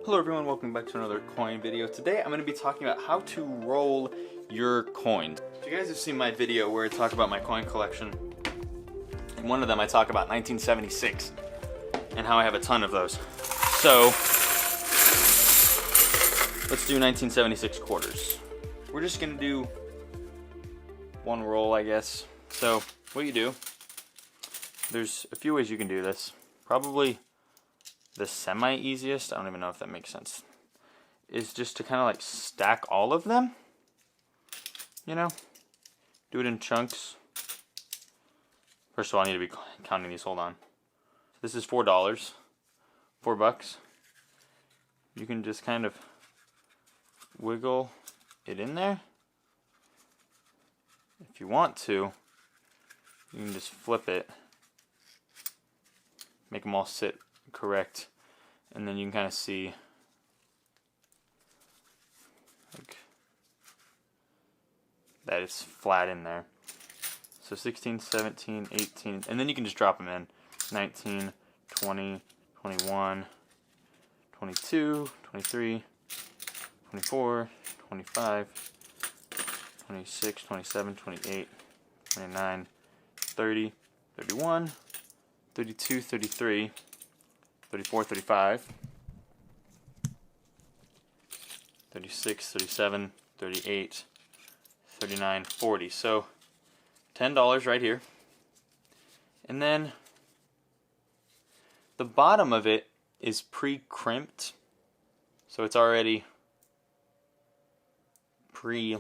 Hello everyone, welcome back to another coin video. Today I'm going to be talking about how to roll your coins. So you guys have seen my video where I talk about my coin collection. In one of them I talk about 1976 and how I have a ton of those. So let's do 1976 quarters. We're just going to do one roll, I guess. So what you do, there's a few ways you can do this. Probably the semi-easiest, I don't even know if that makes sense, is just to kind of like stack all of them, you know, do it in chunks. First of all, I need to be counting these, hold on. This is $4, $4. You can just kind of wiggle it in there. If you want to, you can just flip it, make them all sit correct, and then you can kind of see like that it's flat in there. So 16, 17, 18, and then you can just drop them in. 19, 20, 21, 22, 23, 24, 25, 26, 27, 28, 29, 30, 31, 32, 33, 34, 35, 36, 37, 38, 39, 40. So $10 right here. And then the bottom of it is pre-crimped. So it's already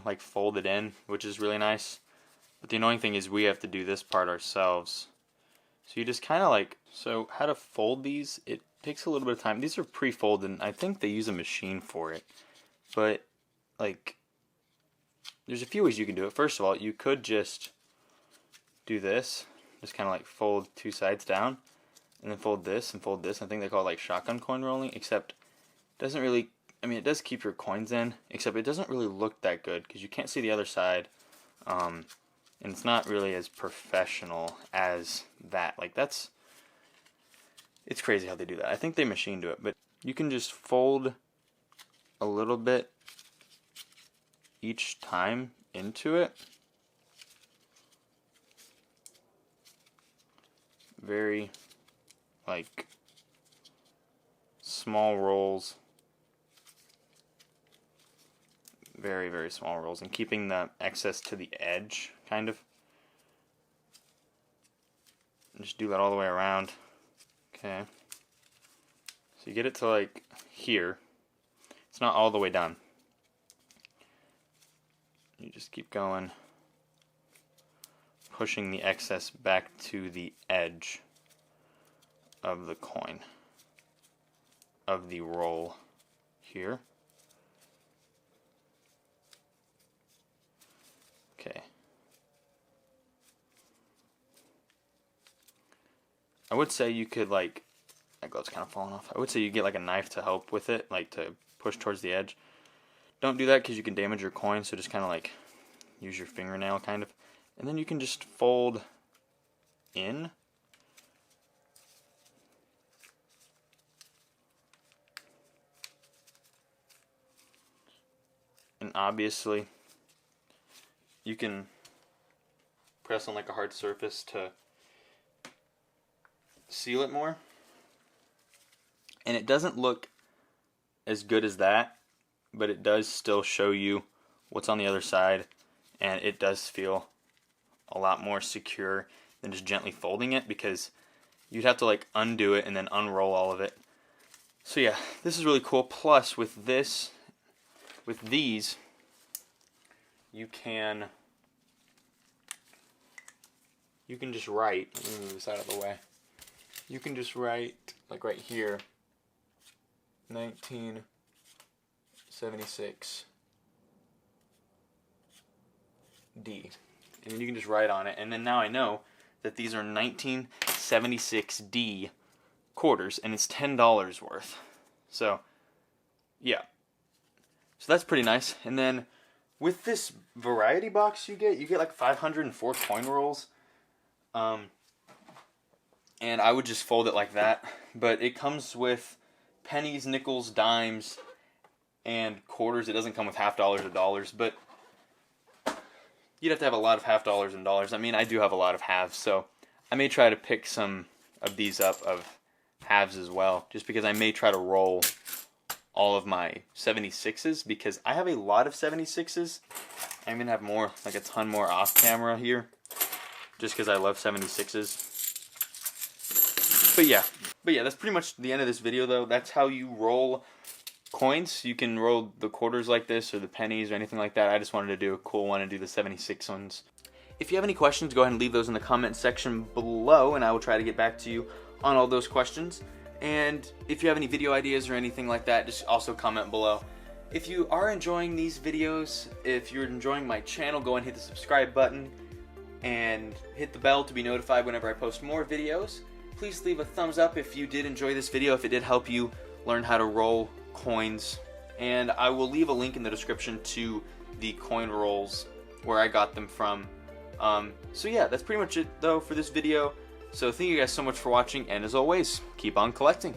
like folded in, which is really nice. But the annoying thing is we have to do this part ourselves. So you just kind of like, so how to fold these, it takes a little bit of time. These are pre-folded, and I think they use a machine for it. But, like, there's a few ways you can do it. First of all, you could just do this. Just kind of like fold two sides down, and then fold this and fold this. I think they call it like shotgun coin rolling, except it doesn't really, I mean, it does keep your coins in, except it doesn't really look that good, because you can't see the other side. And it's not really as professional as that. Like it's crazy how they do that. I think they machine do it, but you can just fold a little bit each time into it. Very, like, small rolls. Very, very small rolls, and keeping the excess to the edge, kind of. And just do that all the way around. Okay. So you get it to like here. It's not all the way done. You just keep going, pushing the excess back to the edge of the coin, of the roll here. Okay. I would say you could, like, that glove's kind of falling off. I would say you get like a knife to help with it, like to push towards the edge. Don't do that because you can damage your coin, so just kind of like use your fingernail kind of. And then you can just fold in. And obviously, you can press on like a hard surface to seal it more. And it doesn't look as good as that, but it does still show you what's on the other side, and it does feel a lot more secure than just gently folding it, because you'd have to like undo it and then unroll all of it. So yeah, this is really cool. Plus with this, with these, you can just write, let me move this out of the way. You can just write, like right here, 1976 D. And then you can just write on it. And then now I know that these are 1976 D quarters, and it's $10 worth. So, yeah. So that's pretty nice. And then with this variety box you get like 504 coin rolls. And I would just fold it like that. But it comes with pennies, nickels, dimes, and quarters. It doesn't come with half dollars or dollars, but you'd have to have a lot of half dollars and dollars. I mean, I do have a lot of halves, so I may try to pick some of these up of halves as well, just because I may try to roll all of my 76s, because I have a lot of 76s. I even have more, like a ton more off camera here, just because I love 76s. But yeah, that's pretty much the end of this video though. That's how you roll coins. You can roll the quarters like this, or the pennies, or anything like that. I just wanted to do a cool one and do the 76 ones. If you have any questions, go ahead and leave those in the comment section below, and I will try to get back to you on all those questions. And if you have any video ideas or anything like that, just also comment below. If you are enjoying these videos, if you're enjoying my channel, go and hit the subscribe button and hit the bell to be notified whenever I post more videos. Please leave a thumbs up if you did enjoy this video, if it did help you learn how to roll coins. And I will leave a link in the description to the coin rolls where I got them from. So yeah, that's pretty much it though for this video. So thank you guys so much for watching, and as always, keep on collecting.